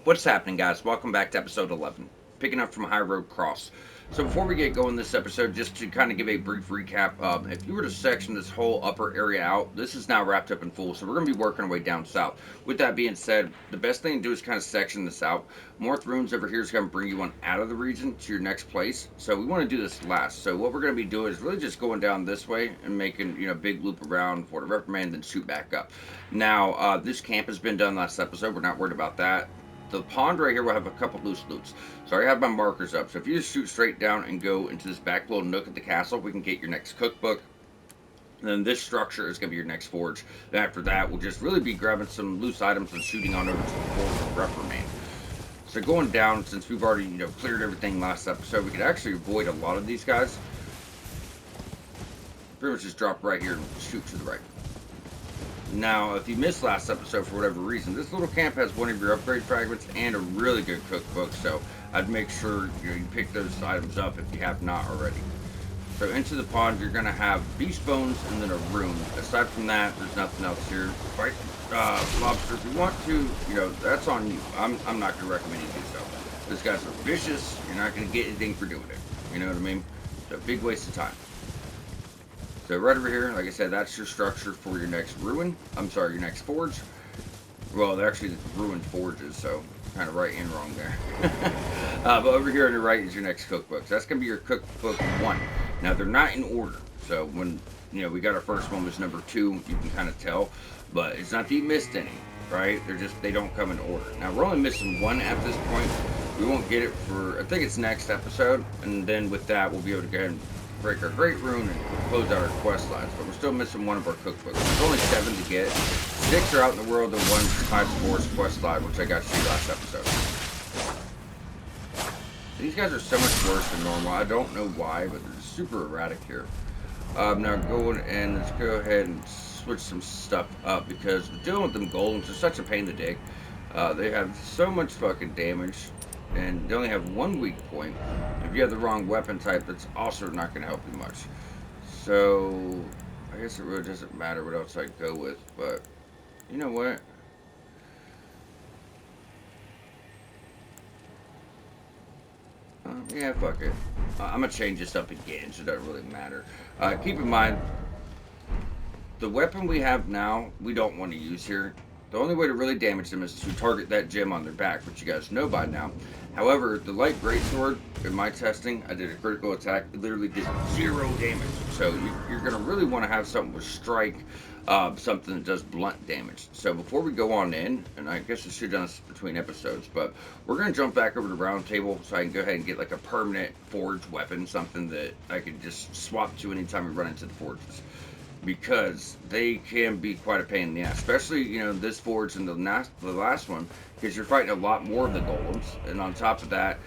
What's happening, guys? Welcome back to episode 11, picking up from High Road Cross. So, before we get going this episode, just to kind of give a brief recap, if you were to section this whole upper area out, this is now wrapped up in full, so we're going to be working our way down south. With that being said, the best thing to do is kind of section this out. Moorth Ruins over here is going to bring you on out of the region to your next place, so we want to do this last. So, what we're going to be doing is really just going down this way and making, big loop around for the reprimand, then shoot back up. Now, this camp has been done last episode, we're not worried about that. The pond right here will have a couple loose loops. So I have my markers up. So if you just shoot straight down and go into this back little nook at the castle, we can get your next cookbook. And then this structure is going to be your next forge. And after that, we'll just really be grabbing some loose items and shooting on over to the forge of reprimand. So going down, since we've already cleared everything last episode, we could actually avoid a lot of these guys. Pretty much just drop right here and shoot to the right. Now, if you missed last episode for whatever reason, this little camp has one of your upgrade fragments and a really good cookbook, so I'd make sure you pick those items up if you have not already. So into the pond, you're going to have beast bones and then a rune. Aside from that, there's nothing else here. Fight lobster if you want to, that's on you. I'm not going to recommend you do so. Those guys are vicious. You're not going to get anything for doing it. You know what I mean? It's a big waste of time. So right over here, like I said, that's your structure for your next your next forge. Well, they're actually ruined forges, so kind of right and wrong there. But over here on the right is your next cookbook. So that's going to be your cookbook 1. Now, they're not in order. So when, we got our first one was number 2, you can kind of tell. But it's not that you missed any, right? They don't come in order. Now, we're only missing 1 at this point. We won't get it for, I think it's next episode. And then with that, we'll be able to go ahead and break our great rune and close out our quest lines, but we're still missing 1 of our cookbooks. There's only 7 to get. 6 are out in the world and 1's tied to Forest quest line, which I got to see last episode. These guys are so much worse than normal. I don't know why, but they're super erratic here. Now going and let's go ahead and switch some stuff up because dealing with them golems is such a pain in the dick. They have so much fucking damage. And they only have 1 weak point. If you have the wrong weapon type, that's also not going to help you much. So, I guess it really doesn't matter what else I go with, but you know what? Yeah, fuck it. I'm going to change this up again, so it doesn't really matter. Keep in mind, the weapon we have now, we don't want to use here. The only way to really damage them is to target that gem on their back, which you guys know by now. However, the light greatsword, in my testing, I did a critical attack. It literally did 0 damage. So you're going to really want to have something with strike, something that does blunt damage. So before we go on in, and I guess I should have done this between episodes, but we're going to jump back over to the round table so I can go ahead and get like a permanent forge weapon, something that I can just swap to anytime we run into the forges. Because they can be quite a pain in the ass, especially this forge and the last one, because you're fighting a lot more of the golems, and on top of that,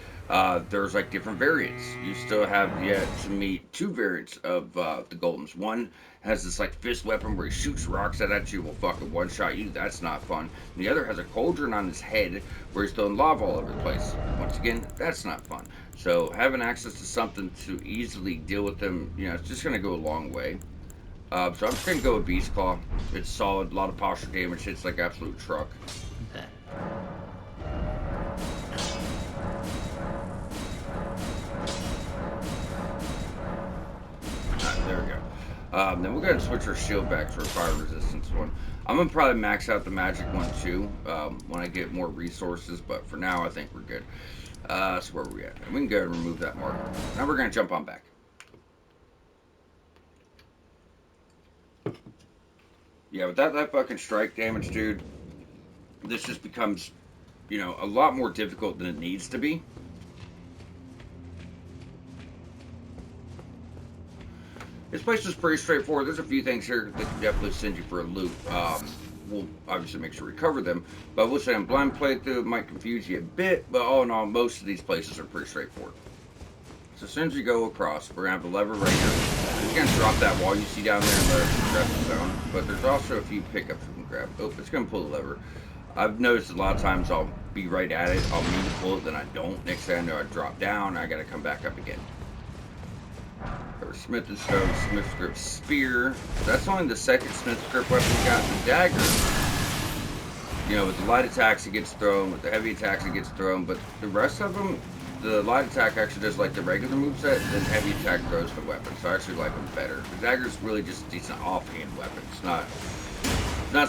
there's like different variants. You still have yet to meet 2 variants of the golems. One has this like fist weapon where he shoots rocks at you, will fucking one shot you. That's not fun. And the other has a cauldron on his head where he's throwing lava all over the place. Once again, that's not fun. So having access to something to easily deal with them, it's just gonna go a long way. So I'm just going to go with Beast Claw. It's solid, a lot of posture damage, hits like absolute truck. Okay. Alright, there we go. Then we'll go ahead and switch our shield back to our fire resistance one. I'm going to probably max out the magic one too when I get more resources, but for now I think we're good. So where are we at? And we can go ahead and remove that marker. Now we're going to jump on back. Yeah, without that fucking strike damage, dude, this just becomes, a lot more difficult than it needs to be. This place is pretty straightforward. There's a few things here that can definitely send you for a loop. We'll obviously make sure we cover them, but we'll say on blind playthrough, it might confuse you a bit, but all in all, most of these places are pretty straightforward. So as soon as you go across, we're going to have a lever right here. You're going to drop that wall you see down there and let it grab the zone. But there's also a few pickups we can grab. Oh, it's going to pull the lever. I've noticed a lot of times I'll be right at it. I'll mean to pull it, then I don't. Next thing I know, I drop down. I got to come back up again. Or Smith and Stone, Smith's Grip Spear. That's only the second Smith's Grip weapon we got. The dagger You know, with the light attacks it gets thrown, with the heavy attacks it gets thrown, but the rest of them, the light attack actually does like the regular moveset, then heavy attack throws the weapon. So I actually like them better. The dagger's really just a decent offhand weapon. It's not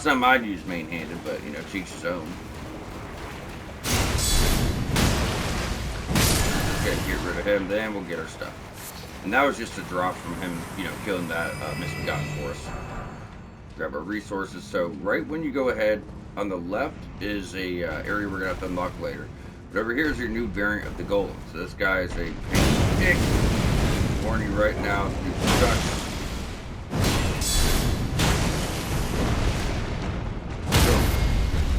something I'd use main-handed, but you know, to each his own. Okay, get rid of him, then we'll get our stuff. And that was just a drop from him, you know, killing that misbegotten for us. Grab our resources. So right when you go ahead, on the left is a area we're gonna have to unlock later. But over here is your new variant of the golem. So this guy is a pain in the dick. Warn you right now, you suck.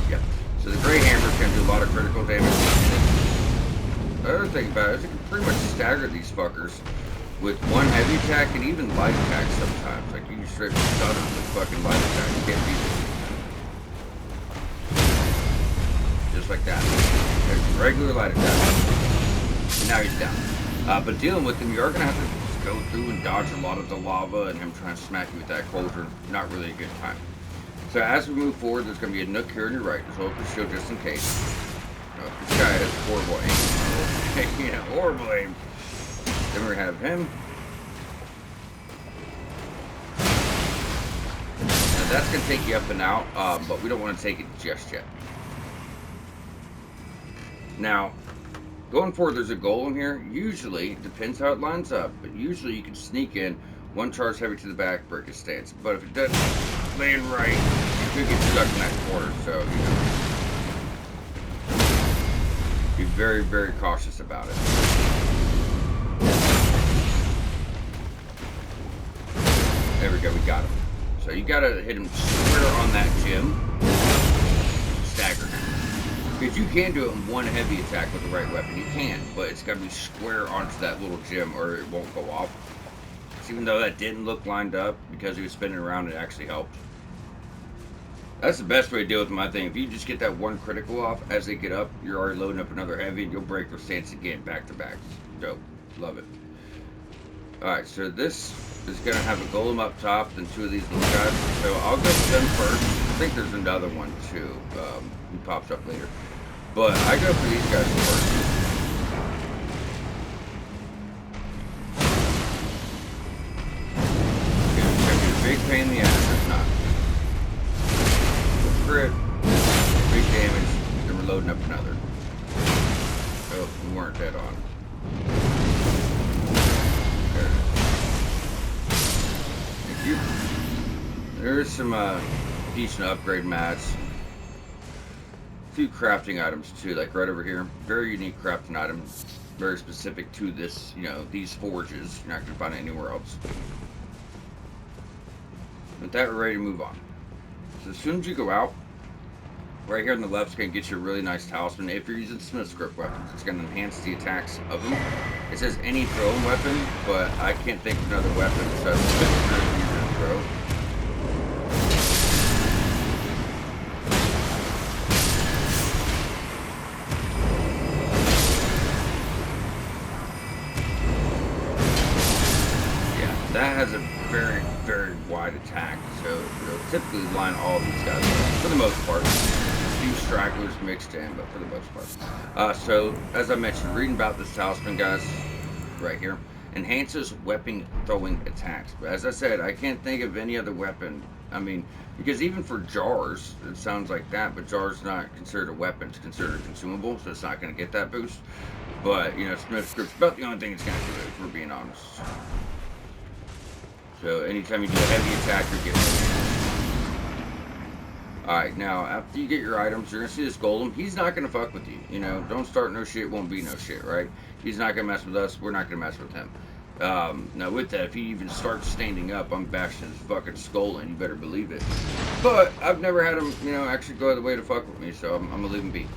Yeah. So the gray hammer can do a lot of critical damage. The other thing about it is you can pretty much stagger these fuckers with one heavy attack and even light attack sometimes. Like you can straight stun them with fucking light attack. You can't beat it. Just like that. There's regular light attack. And now he's down. But dealing with him, you are going to have to go through and dodge a lot of the lava and him trying to smack you with that cauldron. Not really a good time. So as we move forward, there's going to be a nook here on your right. Just hold the shield just in case. This guy has horrible aim. You know, horrible aim. Then we're going to have him. Now that's going to take you up and out, but we don't want to take it just yet. Now, going forward, there's a golem here. Usually, depends how it lines up, but usually you can sneak in, one charge heavy to the back, break his stance. But if it doesn't land right, you could get stuck in that corner, so, you know. Be very, very cautious about it. There we go, we got him. So you gotta hit him square on that gem. Stagger him. Because you can do it in one heavy attack with the right weapon. You can, but it's gotta be square onto that little gem or it won't go off. So even though that didn't look lined up, because he was spinning around, it actually helped. That's the best way to deal with my thing. If you just get that one critical off, as they get up, you're already loading up another heavy, and you'll break their stance again, back to back. Dope. Love it. Alright, so this is going to have a golem up top, then two of these little guys. So I'll go for them first. I think there's another one, too. He pops up later. But I go for these guys first. It's going to be a big pain in the ass if not. Crit, big damage, then we're loading up another. Oh, we weren't dead on. There it is. Thank you. There's some decent upgrade mats. A few crafting items too, like right over here. Very unique crafting items. Very specific to this, you know, these forges. You're not going to find it anywhere else. With that, we're ready to move on. So as soon as you go out, right here on the left is going to get you a really nice talisman. If you're using Smith's Grip weapons, it's going to enhance the attacks of them. It says any thrown weapon, but I can't think of another weapon besides Smith's Grip you're going to throw. Yeah, that has a very, very wide attack, so you'll typically line all of these guys up, for the most part. A few stragglers mixed in, but for the most part. So, as I mentioned, reading about this talisman, guys, right here, enhances weapon throwing attacks. But as I said, I can't think of any other weapon. I mean, because even for jars, it sounds like that, but jars not considered a weapon, it's considered a consumable, so it's not going to get that boost. But, you know, Smith's Grip's about the only thing it's going to do, if we're being honest. So anytime you do a heavy attack, you're getting it. Alright, now, after you get your items, you're going to see this golem. He's not going to fuck with you. You know, don't start no shit, won't be no shit, right? He's not going to mess with us. We're not going to mess with him. Now, with that, if he even starts standing up, I'm bashing his fucking skull in. You better believe it. But I've never had him, you know, actually go out of the way to fuck with me, so I'm going to leave him be.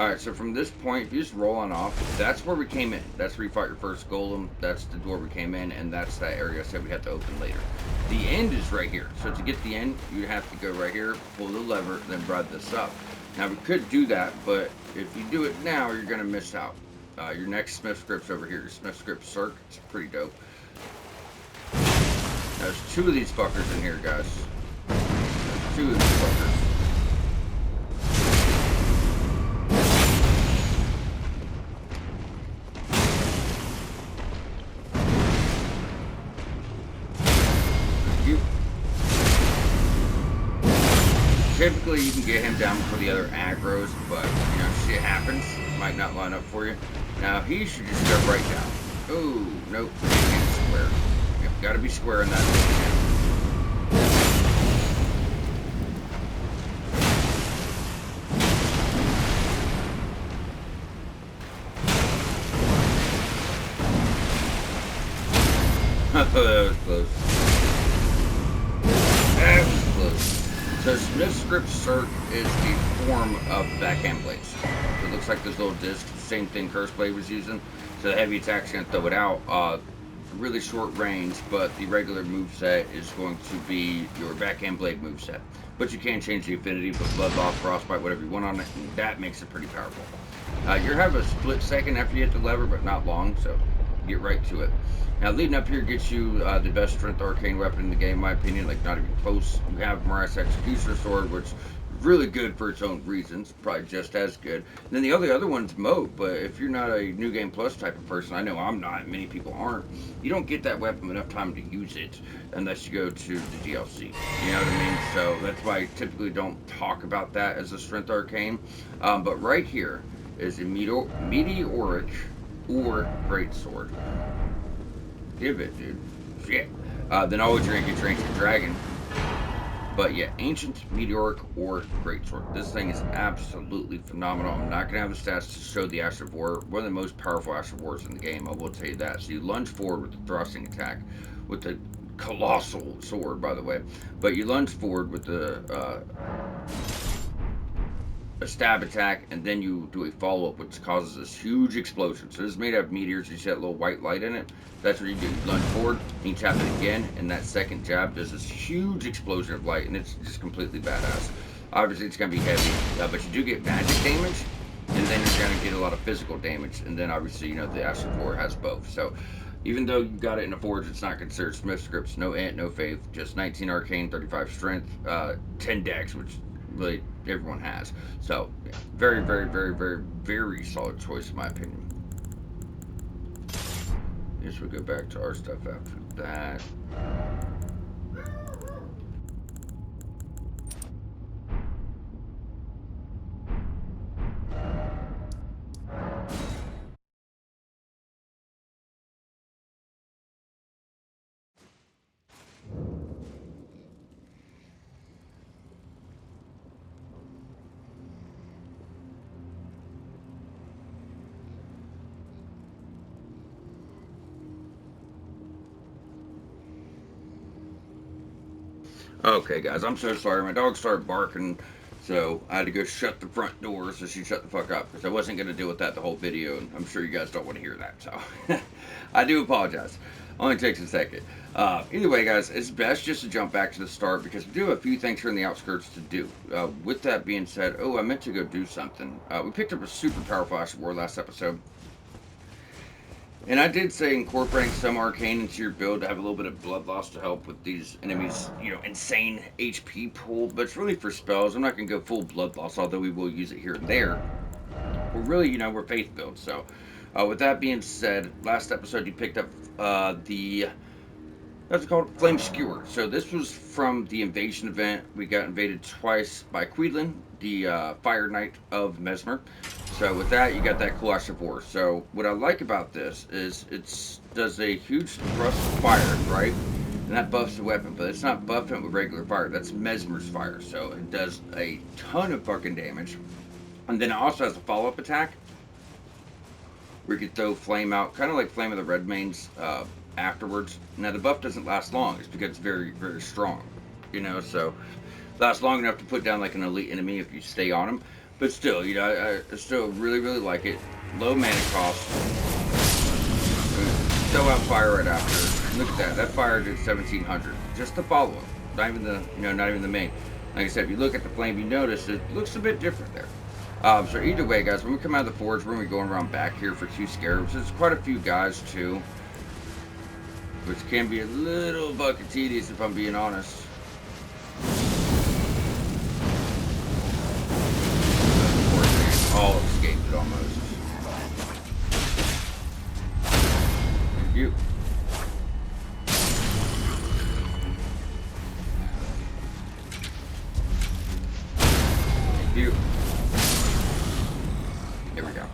Alright, so from this point, if you just roll on off, that's where we came in. That's where you fought your first golem. That's the door we came in, and that's that area I said we have to open later. The end is right here. So to get the end, you have to go right here, pull the lever, then ride this up. Now, we could do that, but if you do it now, you're going to miss out. Your next Smith's Grip's over here. Your Smith's Grip Circ. It's pretty dope. Now, there's two of these fuckers in here, guys. There's two of these fuckers. Typically, you can get him down before the other aggros, but, you know, shit happens. Might not line up for you. Now, he should just go right down. Oh, nope. Can't square. Yep, gotta be square in that thing. That was close. That was close. So Smith's Script Circ is the form of backhand blades. So it looks like this little disc, same thing Curse Blade was using. So the heavy attack's gonna throw it out. Really short range, but the regular moveset is going to be your backhand blade moveset. But you can change the affinity, put Bloodloss, Frostbite, whatever you want on it, and that makes it pretty powerful. You have a split second after you hit the lever, but not long, so get right to it. Now, leading up here gets you the best strength arcane weapon in the game, in my opinion, like not even close. You have Mariah's Executioner Sword, which is really good for its own reasons, probably just as good. And then the other one's Moat, but if you're not a New Game Plus type of person, I know I'm not, many people aren't, you don't get that weapon enough time to use it unless you go to the DLC. You know what I mean? So that's why I typically don't talk about that as a strength arcane. But right here is a meteoric or greatsword. Give it, dude. Shit. Then always you're gonna get your Ancient Dragon. But yeah, Ancient, Meteoric, or Greatsword. This thing is absolutely phenomenal. I'm not gonna have the stats to show the Ash of War. One of the most powerful Ash of Wars in the game, I will tell you that. So you lunge forward with the thrusting attack, with the colossal sword, by the way. But you lunge forward with the a stab attack, and then you do a follow-up which causes this huge explosion. So this is made out of meteors. You see that little white light in it? That's what you do. You lunge forward, and you tap it again, and that second jab does this huge explosion of light, and it's just completely badass. Obviously, it's going to be heavy, but you do get magic damage, and then you're going to get a lot of physical damage, and then obviously, you know, the Ash of War has both. So even though you got it in a forge, it's not considered Smith Scripts. No ant, no faith, just 19 arcane, 35 strength, 10 dex, which really everyone has. So yeah, very, very, very, very, very solid choice in my opinion. I guess we'll go back to our stuff after that. Okay, guys, I'm so sorry. My dog started barking, so I had to go shut the front door so she shut the fuck up because I wasn't going to deal with that the whole video, and I'm sure you guys don't want to hear that, so I do apologize. Only takes a second. Either way, guys, it's best just to jump back to the start because we do have a few things here in the outskirts to do. With that being said, oh, I meant to go do something. We picked up a super powerful Ash of War last episode. And I did say incorporating some arcane into your build to have a little bit of blood loss to help with these enemies, you know, insane HP pool. But it's really for spells. I'm not going to go full blood loss, although we will use it here and there. We're really, you know, we're faith build. So with that being said, last episode you picked up that's called Flame Skewer. So this was from the invasion event. We got invaded twice by Quedlin, the Fire Knight of Mesmer. So with that, you got that cool Ash of War. So what I like about this is it does a huge thrust of fire, right? And that buffs the weapon, but it's not buffing it with regular fire. That's Mesmer's fire. So it does a ton of fucking damage. And then it also has a follow-up attack where you can throw flame out, kind of like Flame of the Redmanes afterwards. Now the buff doesn't last long. It's because it's very, very strong. You know, so lasts long enough to put down like an elite enemy if you stay on them. But still, you know, I still really, really like it. Low mana cost. Throw out fire right after. Look at that. That fire did 1700. Just the follow-up. Not even the, you know, not even the main. Like I said, if you look at the flame, you notice it looks a bit different there. So either way, guys, when we come out of the forge, we're going to be going around back here for 2 scarabs. There's quite a few guys, too. Which can be a little bucket tedious, if I'm being honest. All escaped it almost. Thank you. There we go.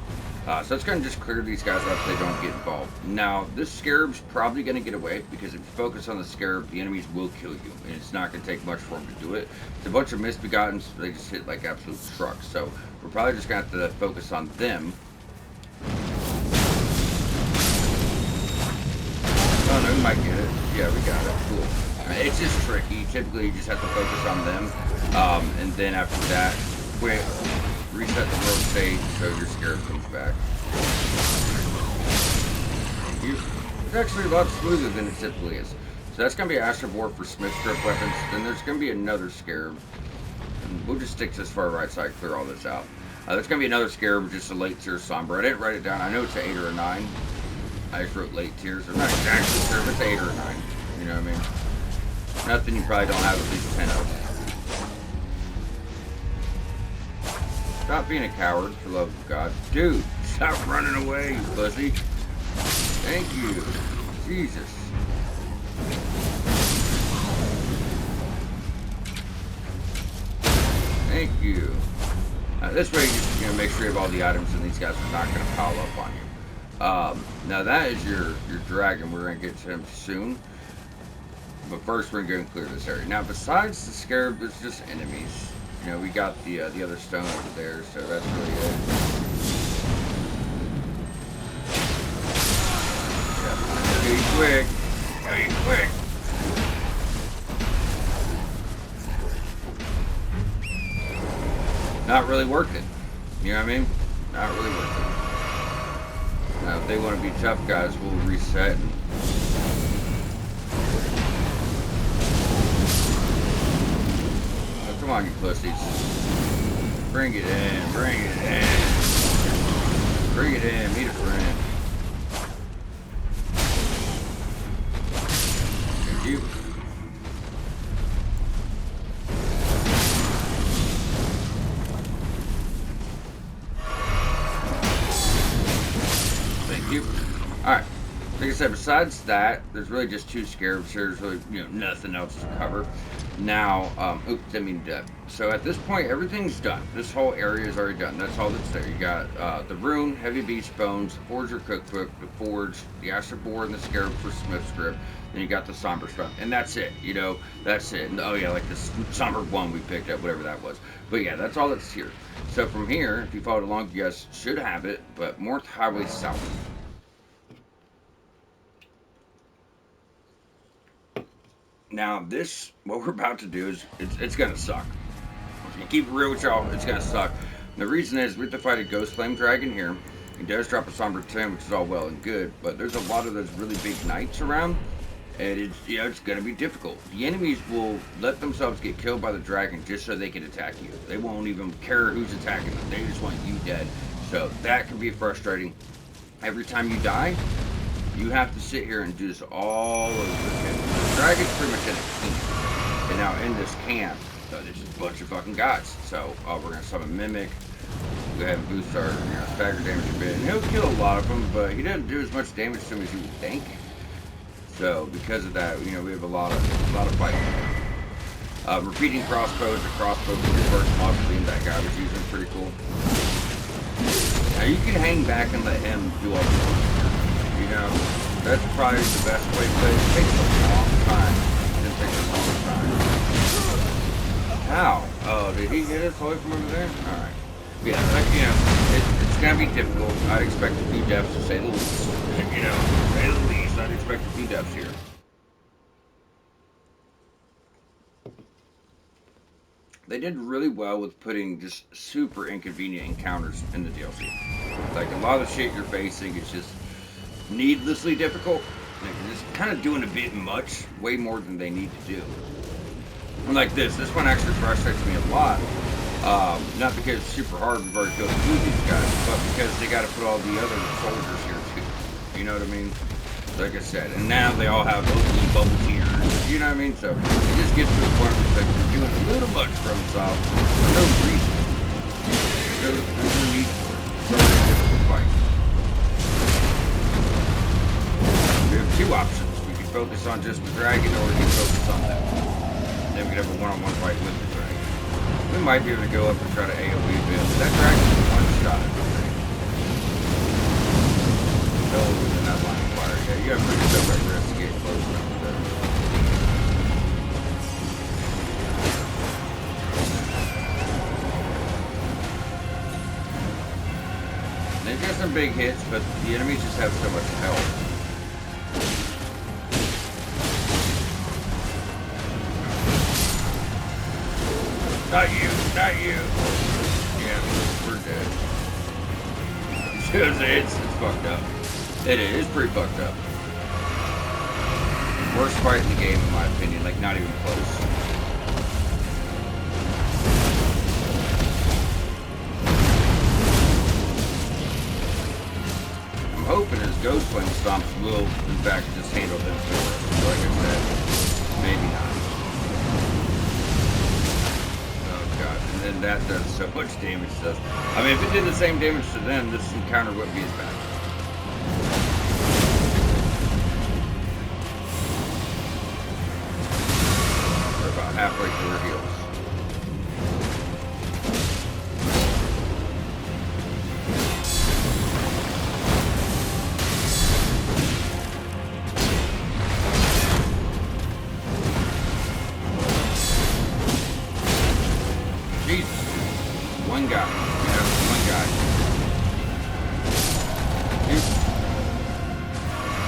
So it's going to just clear these guys out so they don't get involved. Now, this Scarab's probably going to get away, because if you focus on the Scarab, the enemies will kill you, and it's not going to take much for them to do it. It's a bunch of misbegottens, they just hit like absolute trucks, so we're probably just going to have to focus on them. Oh no, we might get it. Yeah, we got it. Cool. It's just tricky. Typically, you just have to focus on them, and then after that, quit. Reset the world state so your Scarab comes back. It's actually a lot smoother than it typically is. So that's going to be Astral War for Smith Strip weapons. Then there's going to be another Scarab. And we'll just stick to this far right side, clear all this out. There's going to be another Scarab, just a late tier Somber. I didn't write it down. I know it's an 8 or a 9. I just wrote late tiers. I'm not exactly sure if it's 8 or a 9. You know what I mean? Nothing you probably don't have at least 10 of. Stop being a coward, for the love of God. Dude, stop running away, you pussy. Thank you. Jesus. Thank you. This way, you're going to make sure you have all the items, and these guys are not going to pile up on you. Now, that is your dragon. We're going to get to him soon. But first, we're going to go and clear this area. Now, besides the Scarab, there's just enemies. You know, we got the other stone over there, so that's really it. Yeah, go quick. Go quick. Not really worth it. You know what I mean? Not really worth it. Now, if they want to be tough guys, we'll reset. Come on, you pussies. Bring it in, bring it in. Bring it in, meet a friend. Thank you. Thank you. Alright. Like I said, besides that, there's really just 2 Scarabs here. There's really, nothing else to cover. Now, oops, I mean dead. So at this point, everything's done. This whole area is already done. That's all that's there. You got the rune, heavy beast bones, the forger cookbook, the forge, the astral boar, and the Scarab for Smith's grip. Then you got the somber stuff, and that's it. That's it. And, oh yeah, like this somber one we picked up, whatever that was. But yeah, that's all that's here. So from here, if you followed along, you guys should have it. But Moorth Highway South. Now, what we're about to do is, it's going to suck. I'm going to keep it real with y'all, it's going to suck. And the reason is, we have to fight a Ghost Flame Dragon here. He does drop a Somber 10, which is all well and good, but there's a lot of those really big knights around, and it's going to be difficult. The enemies will let themselves get killed by the dragon just so they can attack you. They won't even care who's attacking them, they just want you dead. So that can be frustrating. Every time you die, you have to sit here and do this all over again. The dragon's pretty much in a camp. And now in this camp, there's just a bunch of fucking gods. So we're going to summon Mimic. Go ahead and boost our stagger damage a bit. And he'll kill a lot of them, but he doesn't do as much damage to them as you would think. So because of that, we have a lot of fighting. Repeating crossbows. The crossbow was the first model beam that guy was using. Pretty cool. Now you can hang back and let him do all the work. That's probably the best way to play it. It takes a long time. It takes a long time. How? Oh, did he get us away from over there? Alright. Yeah, it's gonna be difficult. I'd expect a few deaths to say the least. Say the least. I'd expect a few deaths here. They did really well with putting just super inconvenient encounters in the DLC. Like, a lot of the shit you're facing is just needlessly difficult. They're just kind of doing a bit much, way more than they need to do. And like this one actually frustrates me a lot. Not because it's super hard, we've already killed these guys, but because they got to put all the other soldiers here too. You know what I mean? Like I said, and now they all have opening bubble tiers. You know what I mean? So it just gets to the point where it's like we're doing a little much for themselves for no reason. There's no need for it. It's already a difficult fight. We have 2 options. We can focus on just the dragon, or we can focus on them. Then we can have a one-on-one fight with the dragon. We might be able to go up and try to AoE build. That dragon's one shot at the thing. They got some big hits, but the enemies just have so much health. Not you, not you. Yeah, we're dead. It's fucked up. It is pretty fucked up. Worst fight in the game, in my opinion. Like, not even close. I'm hoping his Ghost Flame Stomps will, in fact, just handle them for us. Like I said, maybe not. And then that does so much damage to us. I mean, if it did the same damage to them, this encounter wouldn't be as bad. We're about halfway through our heals. One guy. Yeah, one guy.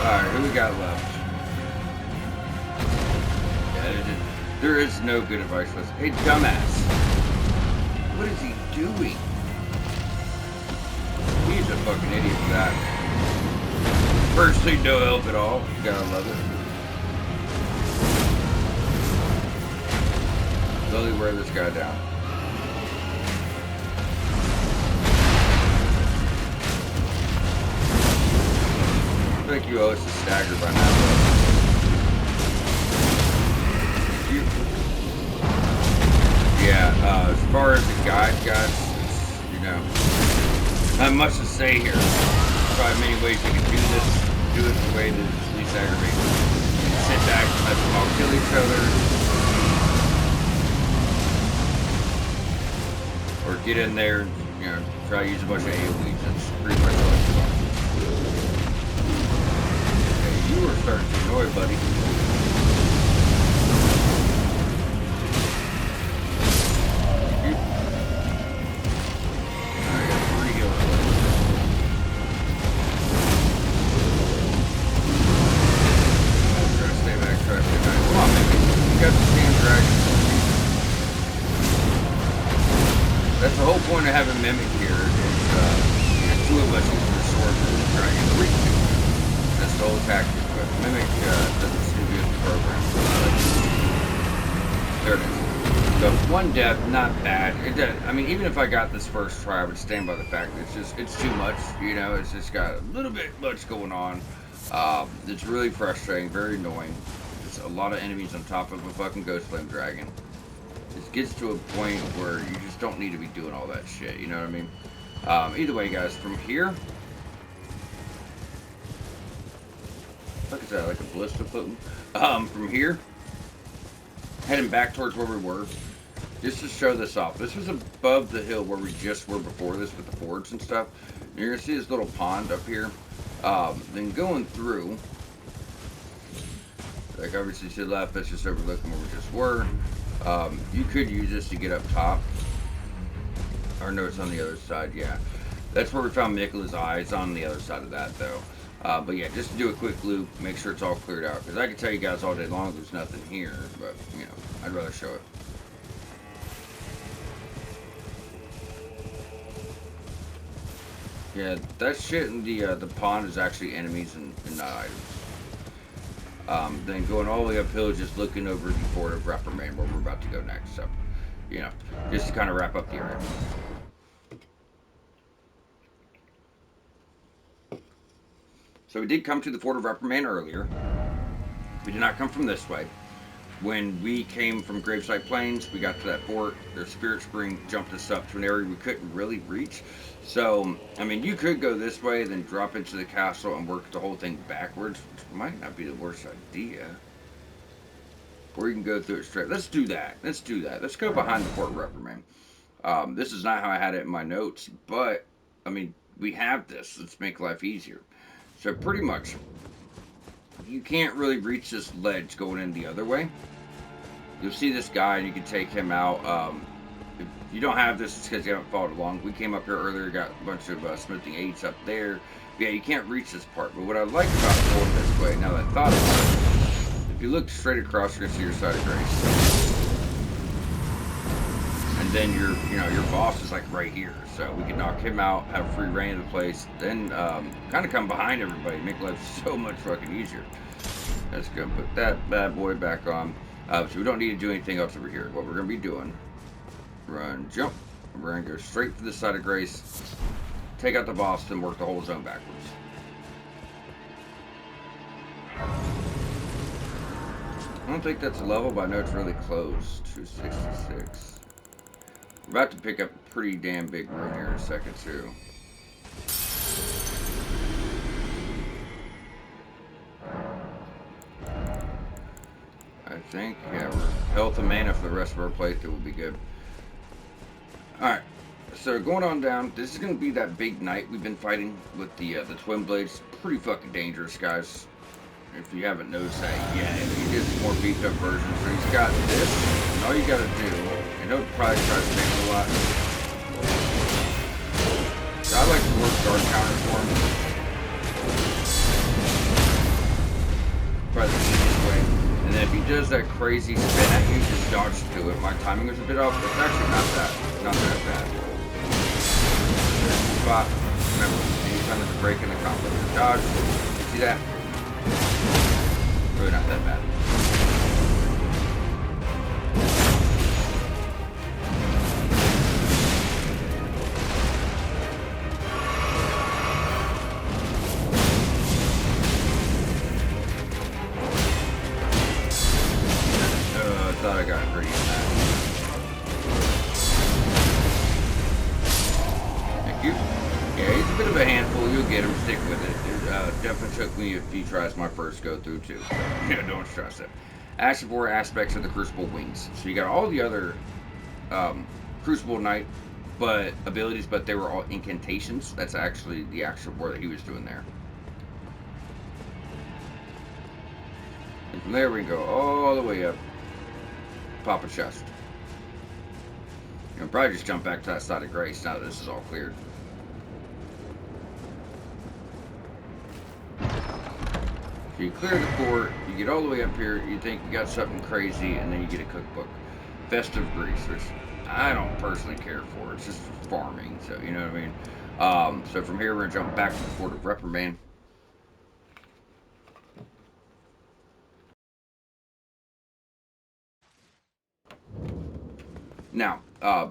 Alright, who we got left? Yeah, there is no good advice for us. Hey, dumbass. What is he doing? He's a fucking idiot for that. Firstly, no help at all. You gotta love it. Slowly wear this guy down. I think you owe us a stagger by now, bro. Yeah, as far as the guide goes, you know, not much to say here. There's probably many ways you can do this. Do it the way that it's least aggravating. Sit back and let them all kill each other. Or get in there and, you know, try to use a bunch of AoEs. That's pretty much all it's about. You were starting to annoy, buddy. I got 3 heals left. Try to stay back, try to stay back. Come on, baby. You got the sand dragon. That's the whole point of having Mimic here. Is 2 of us use the sword for the dragon to reach you. That's the whole tactic. Mimic doesn't seem to be in the program. There it is. So 1 death, not bad. I mean, even if I got this first try, I would stand by the fact that it's too much. You know, it's just got a little bit much going on. It's really frustrating, very annoying. There's a lot of enemies on top of a fucking Ghost Flame Dragon. It gets to a point where you just don't need to be doing all that shit. You know what I mean? Either way, guys, from here. Look at that, like a ballista floating. From here, heading back towards where we were, just to show this off. This was above the hill where we just were before this with the forge and stuff. And you're gonna see this little pond up here. Then going through, like obviously to the left, that's just overlooking where we just were. You could use this to get up top. Or no, it's on the other side, yeah. That's where we found Mikla's eyes, on the other side of that though. But yeah, just to do a quick loop, make sure it's all cleared out. Because I can tell you guys all day long there's nothing here, but, you know, I'd rather show it. Yeah, that shit in the pond is actually enemies and not items. Then going all the way uphill, just looking over the Fort of Reprimand where we're about to go next. So, you know, just to kind of wrap up the area. So we did come to the Fort of Reprimand earlier. We did not come from this way. When we came from Gravesite Plains, we got to that fort. Their Spirit Spring jumped us up to an area we couldn't really reach. So, I mean, you could go this way, then drop into the castle and work the whole thing backwards, which might not be the worst idea. Or you can go through it straight. Let's do that. Let's do that. Let's go behind the Fort of Reprimand. This is not how I had it in my notes, but, I mean, we have this. Let's make life easier. So pretty much, you can't really reach this ledge going in the other way. You'll see this guy and you can take him out. if you don't have this, it's because you haven't followed along. We came up here earlier, got a bunch of smithing aids up there. Yeah, you can't reach this part. But what I like about going this way, now that I thought about it, if you look straight across, you're gonna see your side of grace. And then your boss is like right here, so we can knock him out, have free reign of the place, then kind of come behind everybody, make life so much fucking easier. Let's go put that bad boy back on. So we don't need to do anything else over here. What we're gonna be doing: run, jump. We're gonna go straight for the side of grace, take out the boss, then work the whole zone backwards. I don't think that's a level, but I know it's really close. 266. We're about to pick up a pretty damn big room here in a second, too. I think, yeah, we're health and mana for the rest of our playthrough will be good. Alright, so going on down, this is going to be that big knight we've been fighting with the twin blades. Pretty fucking dangerous, guys. If you haven't noticed that yet, he gets more beefed up version. So he's got this, and all you gotta do, and he'll probably try to spam a lot. So I like to work guard counter for him. Probably the easiest way. And then if he does that crazy spin at you, just dodge to it. My timing was a bit off, but it's actually not that bad. Spot. Remember, anytime there's a break in the combo, dodge. See that? Really not that bad. I thought I got pretty in that. Thank you. Yeah, he's a bit of a handful. You'll get him. Stick with it. Definitely took me a few tries my first go through too. So, yeah, don't stress it. Actually, 4 aspects of the Crucible wings. So you got all the other Crucible Knight abilities, but they were all incantations. That's actually the actual word that he was doing there. And from there we can go all the way up. Pop a chest. You know, probably just jump back to that side of grace now that this is all cleared. You clear the fort, you get all the way up here, you think you got something crazy, and then you get a cookbook. Festive Grease, which I don't personally care for. It's just farming, so you know what I mean? So from here, we're going to jump back to the Fort of Reprimand. Now,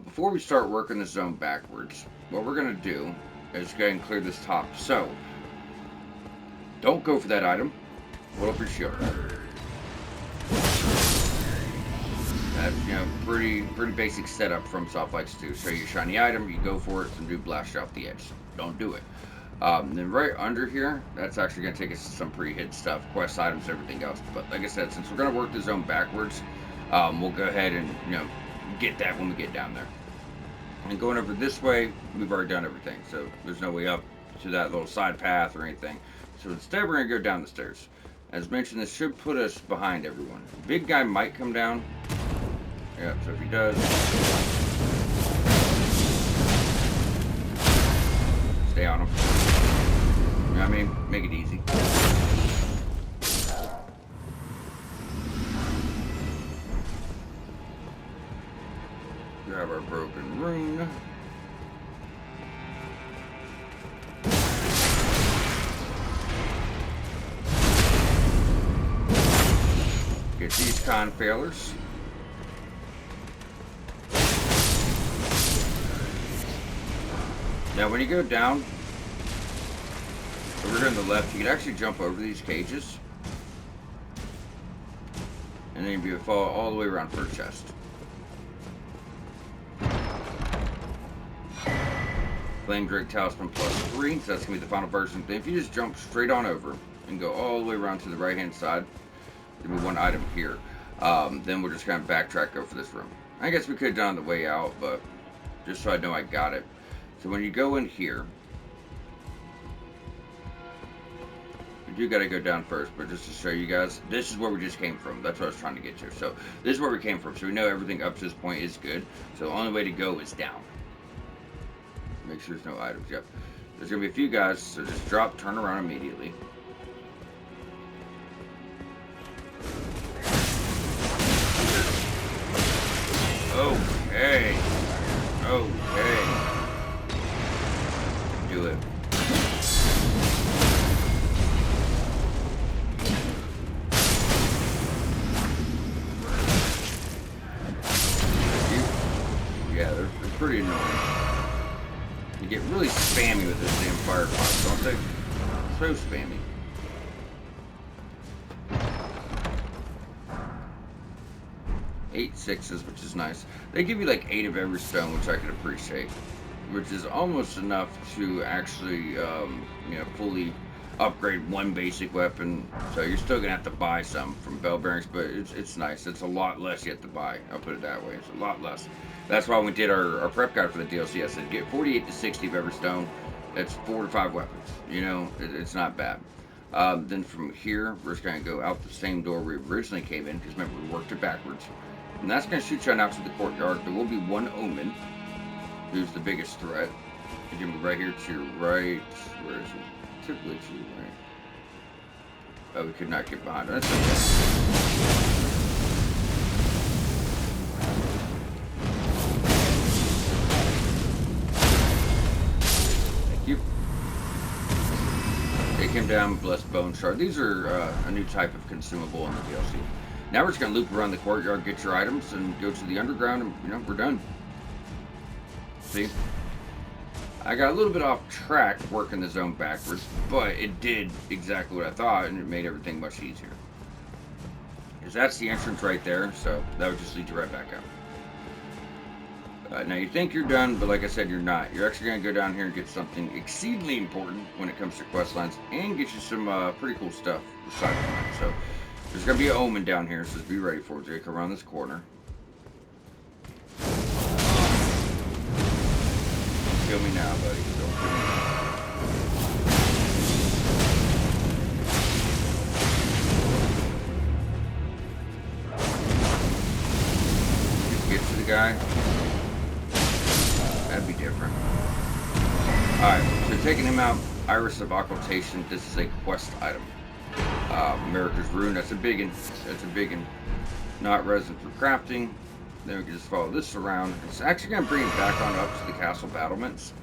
before we start working the zone backwards, what we're going to do is go ahead and clear this top. So, don't go for that item. Hold up your shield. That's, you know, pretty basic setup from Soft Likes to show you a shiny item, you go for it, and do blast off the edge. Don't do it. Then right under here, that's actually going to take us to some pretty hidden stuff, quest items, everything else. But like I said, since we're going to work the zone backwards, we'll go ahead and, you know, get that when we get down there. And going over this way, we've already done everything, so there's no way up to that little side path or anything. So instead, we're going to go down the stairs. As mentioned, this should put us behind everyone. The big guy might come down. Yeah, so if he does, stay on him. You know what I mean? Make it easy. Grab our broken rune. Get these con failures. Now when you go down, over here on the left, you can actually jump over these cages. And then you fall all the way around for a chest. Flame Drake Talisman +3, so that's going to be the final version. Then if you just jump straight on over and go all the way around to the right hand side, give me one item here. Then we're just going to backtrack over this room. I guess we could have done it on the way out, but just so I know I got it. So when you go in here, We do got to go down first, but just to show you guys, this is where we just came from. That's what I was trying to get to. So this is where we came from. So we know everything up to this point is good. So the only way to go is down. Make sure there's no items. Yep. There's going to be a few guys, so just drop, turn around immediately. Okay. Okay. Do it. Yeah, they're pretty annoying. You get really spammy with this damn fire box, don't they? So spammy. Eight sixes, which is nice. They give you like 8 of every stone, which I can appreciate. Which is almost enough to actually, fully upgrade one basic weapon. So you're still gonna have to buy some from bell bearings, but it's nice. It's a lot less you have to buy. I'll put it that way. It's a lot less. That's why when we did our prep guide for the DLC, I said get 48 to 60 of every stone. That's 4 to 5 weapons. It's not bad. Then from here, we're just gonna go out the same door we originally came in, because remember we worked it backwards. And that's going to shoot you on out to the courtyard. There will be one omen, who's the biggest threat. He's going to be right here to your right. Where is he? Typically to your right. Oh, we could not get behind him. That's okay. Thank you. Take him down, bless bone shard. These are a new type of consumable in the DLC. Now we're just going to loop around the courtyard, get your items, and go to the underground, and, we're done. See? I got a little bit off track working the zone backwards, but it did exactly what I thought, and it made everything much easier. Because that's the entrance right there, so that would just lead you right back out. Now you think you're done, but like I said, you're not. You're actually going to go down here and get something exceedingly important when it comes to quest lines, and get you some pretty cool stuff aside from that. So there's going to be an omen down here, so just be ready for it. Jake, around this corner. Kill me now, buddy. Don't kill me now. Just get to the guy. That'd be different. Alright, so taking him out, Iris of Occultation. This is a quest item. America's Rune, that's a big one. That's a big one. Not resin for crafting. Then we can just follow this around. It's actually going to bring it back on up to the castle battlements.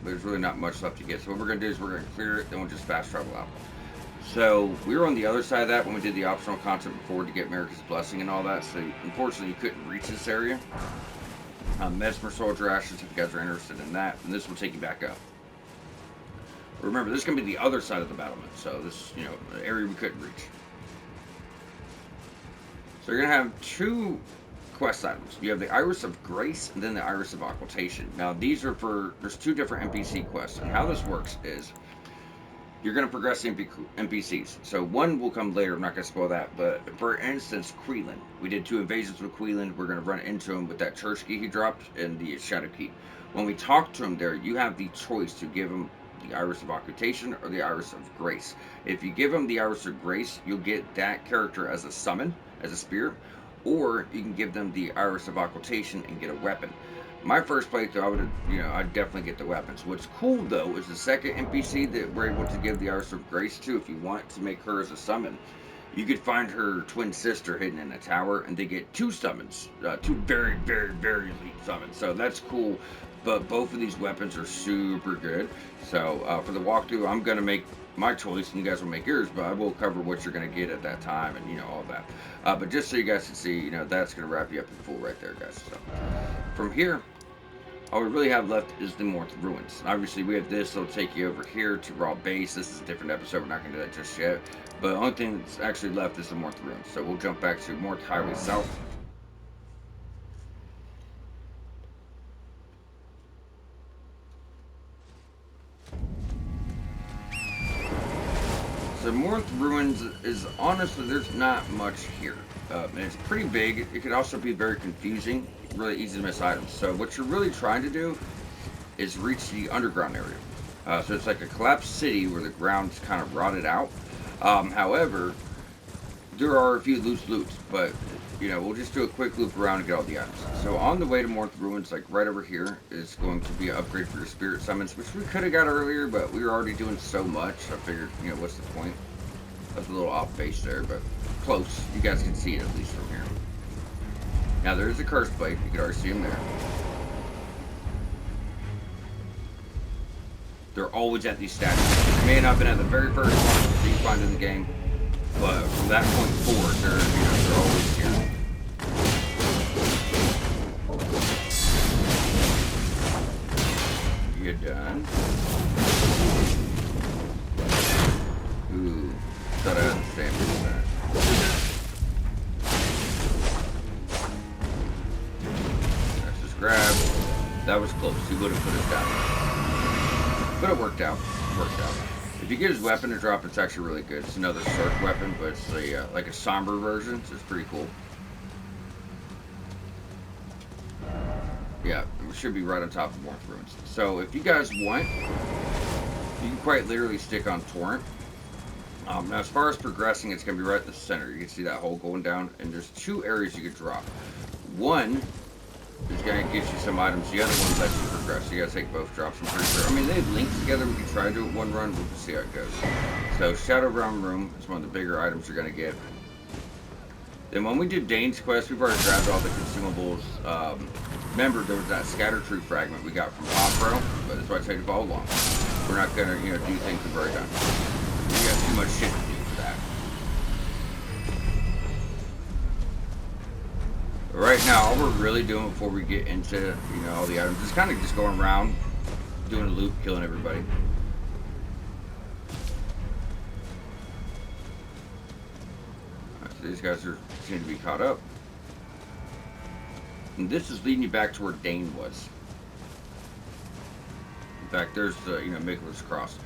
But there's really not much left to get. So what we're going to do is we're going to clear it, then we'll just fast travel out. So we were on the other side of that when we did the optional content before to get America's Blessing and all that. So unfortunately you couldn't reach this area. Mesmer Soldier Ashes, if you guys are interested in that. And this will take you back up. Remember, this is going to be the other side of the battlement, so this, the area we couldn't reach. So you're going to have 2 quest items. You have the Iris of Grace and then the Iris of Occultation. Now, these are there's 2 different NPC quests, and how this works is you're going to progress the NPCs. So one will come later, I'm not going to spoil that, but for instance, Queelan. We did 2 invasions with Queelan. We're going to run into him with that church key he dropped and the shadow key. When we talk to him there, you have the choice to give him the Iris of Occultation or the Iris of Grace. If you give him the Iris of Grace, you'll get that character as a summon, as a spirit, or you can give them the Iris of Occultation and get a weapon. My first playthrough, I'd definitely get the weapons. What's cool though is the second NPC that we're able to give the Iris of Grace to, if you want to make her as a summon, you could find her twin sister hidden in a tower, and they get 2 summons, 2 very, very, very elite summons. So that's cool. But both of these weapons are super good. So for the walkthrough, I'm going to make my choice, and you guys will make yours, but I will cover what you're going to get at that time and, all that. But just so you guys can see, that's going to wrap you up in full right there, guys. So from here, all we really have left is the Moorth Ruins. Obviously, we have this. It'll take you over here to Raw Base. This is a different episode. We're not going to do that just yet. But the only thing that's actually left is the Moorth Ruins. So we'll jump back to Moorth Highway South. So Moorth Ruins is honestly, there's not much here. And it's pretty big. It could also be very confusing, really easy to miss items. So what you're really trying to do is reach the underground area. So it's like a collapsed city where the ground's kind of rotted out. However, there are a few loose loops, but we'll just do a quick loop around and get all the items. So on the way to Moorth Ruins, like right over here, is going to be an upgrade for your spirit summons, which we could have got earlier, but we were already doing so much. I figured, what's the point? That's a little off base there, but close. You guys can see it at least from here. Now there is a curse blade. You can already see them there. They're always at these statues. They may not have been at the very first one that you find in the game, but from that point forward, they're always here. You done? Ooh, thought I had the same with that. Let's just grab. That was close. He would have put us down, but it worked out. If you get his weapon to drop, it's actually really good. It's another Cirque weapon, but it's like a somber version, so it's pretty cool. Yeah, it should be right on top of Moorth Ruins. So if you guys want, you can quite literally stick on Torrent. Now as far as progressing, it's going to be right at the center. You can see that hole going down, and there's 2 areas you could drop. One is going to get you some items. The other one lets you progress. So you got to take both drops, I'm pretty sure. I mean, they link together. We can try to do it one run. We'll just see how it goes. So Shadow Realm Room is one of the bigger items you're going to get. Then when we did Dane's quest, we've already grabbed all the consumables. Remember, there was that scatter tree fragment we got from Popro, but that's why I say to follow along. We're not going to, do things we've already done. We got too much shit to do for that. But right now, all we're really doing before we get into, all the items is kind of just going around, doing a loop, killing everybody. So these guys seem to be caught up. And this is leading you back to where Dane was. In fact, there's the, Michaelis Cross.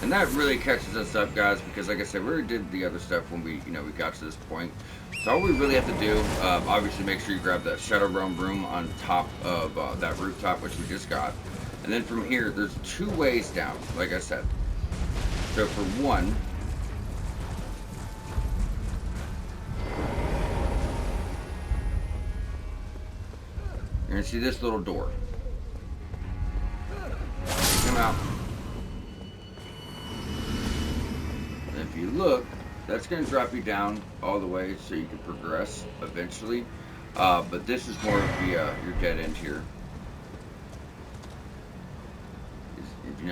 And that really catches us up, guys, because like I said, we already did the other stuff when we got to this point. So all we really have to do, obviously make sure you grab that Shadow Realm room on top of that rooftop, which we just got. And then from here, there's 2 ways down, like I said. So for one, you're going to see this little door. Come out. And if you look, that's going to drop you down all the way so you can progress eventually. But this is more of the, your dead end here.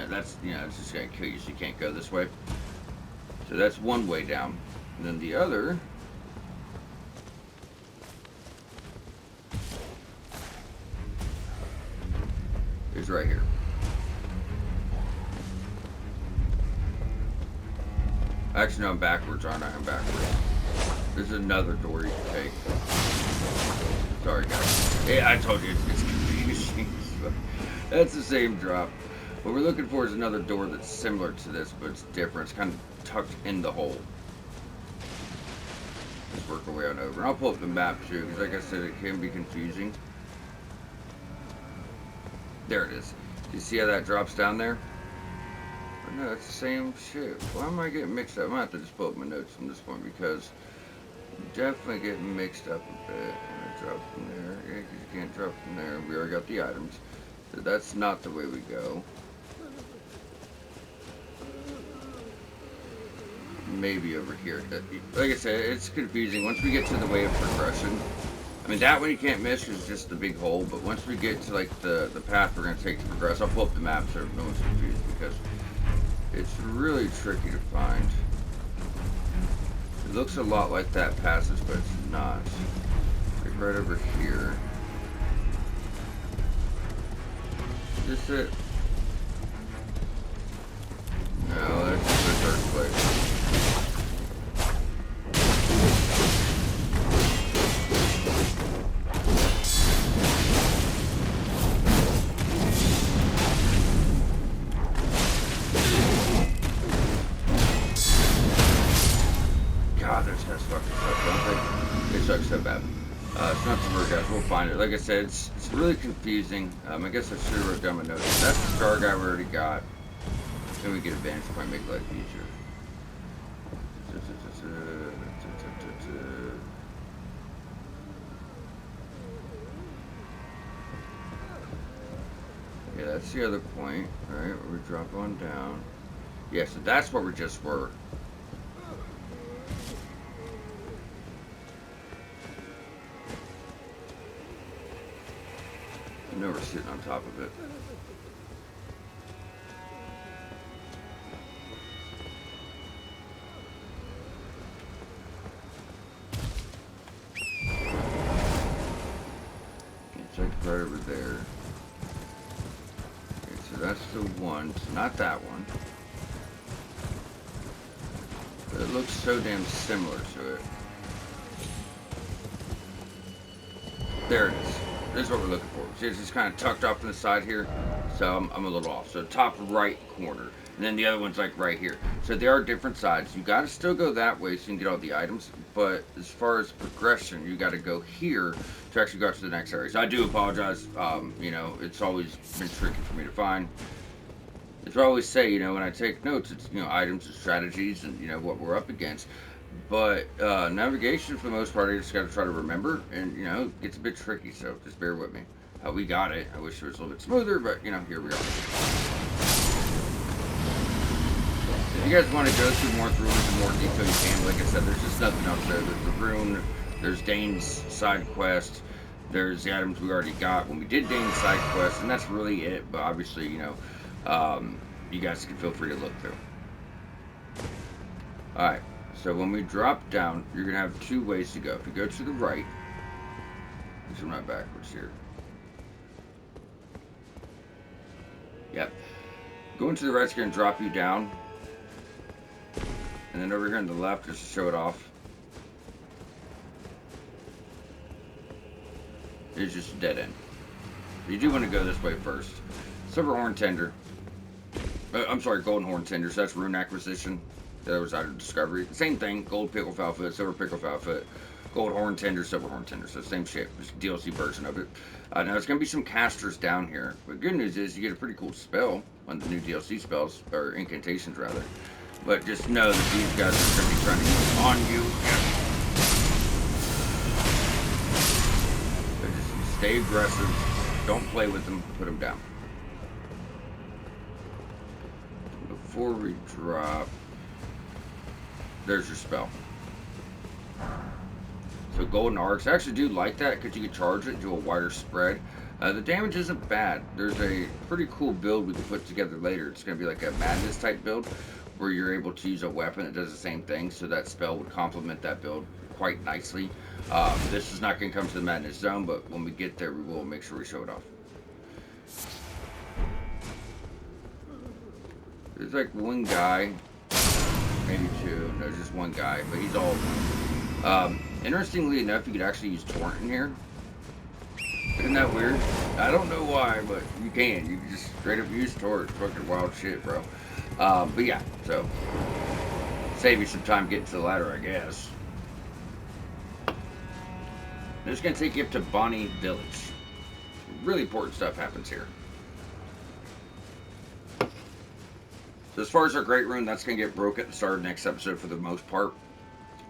That's just gonna kill you, so you can't go this way. So that's one way down, and then the other is right here. Actually, no, I'm backwards, aren't I? I'm backwards. There's another door you can take. Sorry, guys. Yeah, I told you it's confusing. That's the same drop. What we're looking for is another door that's similar to this, but it's different. It's kind of tucked in the hole. Let's work our way on over. And I'll pull up the map too, because like I said, it can be confusing. There it is. Do you see how that drops down there? Or no, it's the same shit. Why am I getting mixed up? I'm going to have to just pull up my notes from this point, because I'm definitely getting mixed up a bit. And I drop from there. Yeah, because you can't drop from there. We already got the items. So that's not the way we go. Maybe over here. Like I said, it's confusing. Once we get to the way of progression, I mean, that one you can't miss is just the big hole, but once we get to, like, the path we're going to take to progress, I'll pull up the map so no one's confused, because it's really tricky to find. It looks a lot like that passage, but it's not. Like, right over here. Is this it? No, that's just the third place. God, those guys fucking suck, don't they? They suck so bad. It's not to worry, guys. We'll find it. Like I said, it's really confusing. I guess I should have wrote down my notes. That's the star guy we already got. Then we get advantage if I make life easier. Yeah, that's the other point, right? Where we drop on down. Yeah, so that's where we just were. I know we're sitting on top of it. It's like right over there. Okay, so that's the one. It's not that one. But it looks so damn similar to it. There it is. This is what we're looking for. See, it's just kind of tucked off in the side here. So I'm a little off. So top right corner. And then the other one's like right here. So they are different sides. You got to still go that way so you can get all the items. But as far as progression, you got to go here to actually go to the next area. So I do apologize. You know, it's always been tricky for me to find. As I always say, you know, when I take notes, it's, you know, items and strategies and, you know, what we're up against. But navigation, for the most part, I just got to try to remember. And, you know, it gets a bit tricky. So just bear with me. We got it. I wish it was a little bit smoother, but, you know, here we are. If you guys want to go through more ruins in more detail, you can. Like I said, there's just nothing else there. There's the rune, there's Dane's side quest, there's the items we already got when we did Dane's side quest, and that's really it. But obviously, you know, you guys can feel free to look through. Alright, so when we drop down, you're going to have two ways to go. If you go to the right, which I'm not backwards here. Yep. Going to the right's going to drop you down. And then over here on the left, just to show it off, is just a dead end. You do want to go this way first. Silver Horn Tender. I'm sorry, Golden Horn Tender. So that's rune acquisition. That was item discovery. Same thing. Gold Pickle Foul Foot, Silver Pickle Foul Foot, Gold Horn Tender, Silver Horn Tender. So same shape. Just DLC version of it. Now there's going to be some casters down here. But good news is you get a pretty cool spell on the new DLC spells, or incantations rather. But just know that these guys are going to be trying to get on you. So just stay aggressive. Don't play with them. Put them down. Before we drop, there's your spell. So Golden Arcs. I actually do like that because you can charge it, do a wider spread. The damage isn't bad. There's a pretty cool build we can put together later. It's going to be like a Madness type build, where you're able to use a weapon that does the same thing, so that spell would complement that build quite nicely. This is not going to come to the Madness Zone, but when we get there, we will make sure we show it off. There's like one guy, maybe two, no, just one guy, but he's all... interestingly enough, you could actually use Torrent in here. Isn't that weird? I don't know why, but you can. You can just straight up use Torrent. It's fucking wild shit, bro. But yeah, so save you some time getting to the ladder, I guess. This is going to take you up to Bonnie Village. Really important stuff happens here. So as far as our Great Rune, that's going to get broke at the start of the next episode for the most part.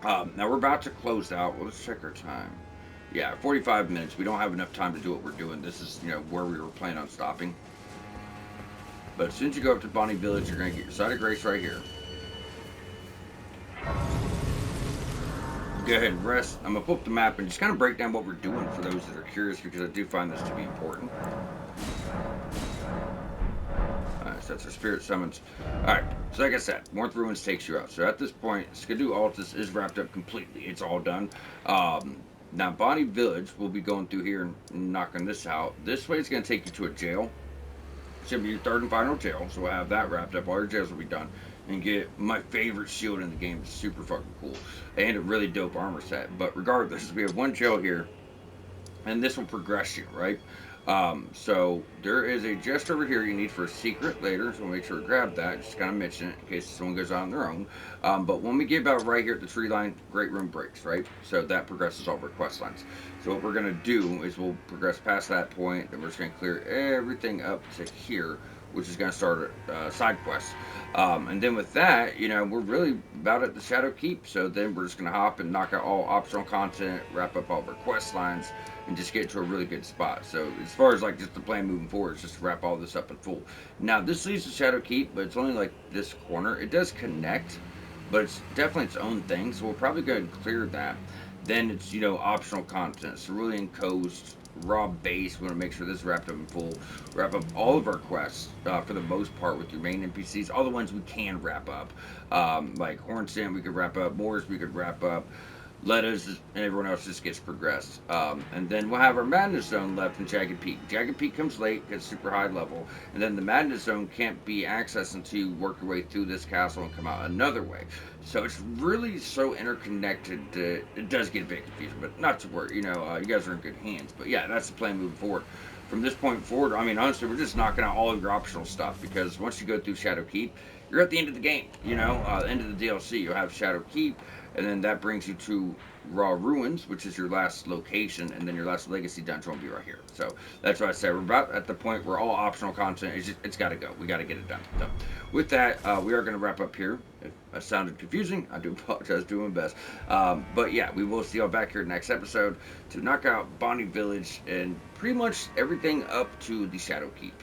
Now we're about to close out. Well, let's check our time. Yeah, 45 minutes. We don't have enough time to do what we're doing. This is, you know, where we were planning on stopping. But as soon as you go up to Bonnie Village, you're going to get your Side of Grace right here. Go ahead and rest. I'm going to pull up the map and just kind of break down what we're doing for those that are curious, because I do find this to be important. Alright, so that's our spirit summons. Alright, so like I said, Moorth Ruins takes you out. So at this point, Skidoo Altus is wrapped up completely. It's all done. Now, Bonnie Village, we'll be going through here and knocking this out. This way is going to take you to a jail. It's going to be your third and final jail, so we'll have that wrapped up. All your jails will be done. And get my favorite shield in the game. It's super fucking cool. And a really dope armor set. But regardless, we have one jail here. And this will progress you, right? So there is a chest over here you need for a secret later, so we'll make sure to grab that. Just kind of mention it in case someone goes on their own. But when we get about right here at the tree line, Great Room breaks, right? So that progresses all of our quest lines. So what we're gonna do is we'll progress past that point, and we're just gonna clear everything up to here, which is gonna start a side quest. And then with that, we're really about at the Shadow Keep. So then we're just gonna hop and knock out all optional content, wrap up all of our quest lines, and just get to a really good spot. So as far as like just the plan moving forward, is just to wrap all this up in full. Now this leads to Shadow Keep, but it's only like this corner. It does connect, but it's definitely its own thing. So we'll probably go ahead and clear that. Then it's optional content, cerulean coast, raw base. We want to make sure this is wrapped up in full. Wrap up all of our quests for the most part with your main NPCs. All the ones we can wrap up, like Hornstamp, we could wrap up. Moors, we could wrap up. Lettuce and everyone else just gets progressed. And then we'll have our Madness Zone left in Jagged Peak. Jagged Peak comes late because it's super high level. And then the Madness Zone can't be accessed until you work your way through this castle and come out another way. So it's really so interconnected that it does get a bit confusing, but not to worry. You guys are in good hands. But yeah, that's the plan moving forward. From this point forward, I mean, honestly, we're just knocking out all of your optional stuff because once you go through Shadow Keep, you're at the end of the game. End of the DLC. You'll have Shadow Keep, and then that brings you to Raw Ruins, which is your last location, and then your last Legacy dungeon will be right here. So that's why I say we're about at the point where all optional content it's got to go. We got to get it done. So with that, we are going to wrap up here. If I sounded confusing, I do apologize. Doing my best. But yeah, we will see y'all back here next episode to knock out Bonnie Village and pretty much everything up to the Shadow Keep.